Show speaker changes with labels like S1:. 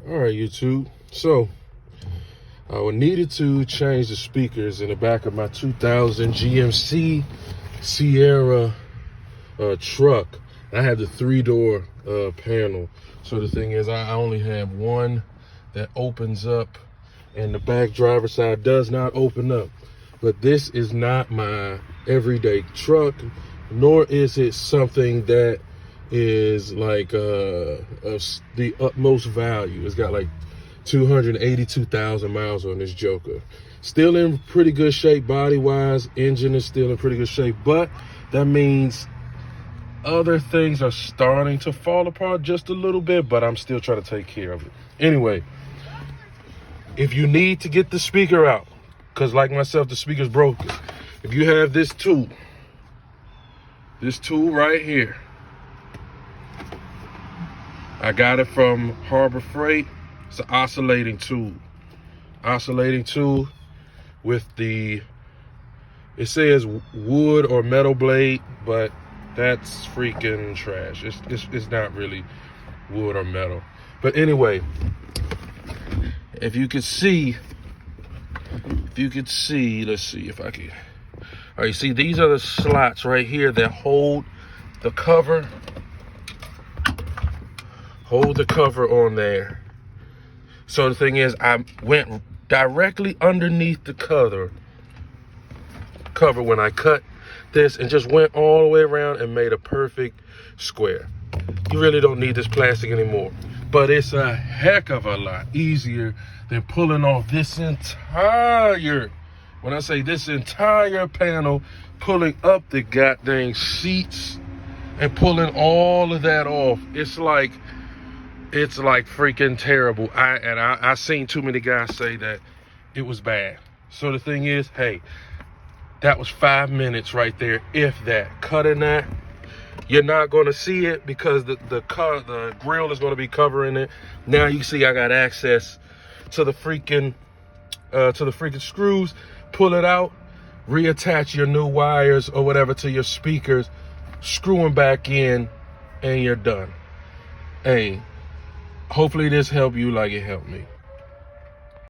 S1: All right, YouTube. So I needed to change the speakers in the back of my 2000 GMC Sierra truck. I had the 3-door panel. So the thing is, I only have one that opens up, and the back driver's side does not open up. But this is not my everyday truck, nor is it something that is like the utmost value. It's got like 282,000 miles on this joker. Still in pretty good shape body wise. Engine is still in pretty good shape, but that means other things are starting to fall apart just a little bit, but I'm still trying to take care of it. Anyway, if you need to get the speaker out, because like myself, the speaker's broken, if you have this tool right here, I got it from Harbor Freight. It's an oscillating tool. Oscillating tool with the, it says wood or metal blade, but that's freaking trash. It's not really wood or metal. But anyway, if you could see, let's see if I can. All right, you see, these are the slots right here that hold the cover. Hold the cover on there. So the thing is, I went directly underneath the cover when I cut this, and just went all the way around and made a perfect square. You really don't need this plastic anymore, but it's a heck of a lot easier than pulling off this entire, when I say this entire panel, pulling up the goddamn seats and pulling all of that off. It's like freaking terrible. I seen too many guys say that it was bad. So the thing is, hey, that was 5 minutes right there, if that. Cutting that, you're not gonna see it because the grill is gonna be covering it. Now you see I got access to the freaking screws. Pull it out, reattach your new wires or whatever to your speakers, screw them back in, and you're done. Hey, hopefully this helped you like it helped me.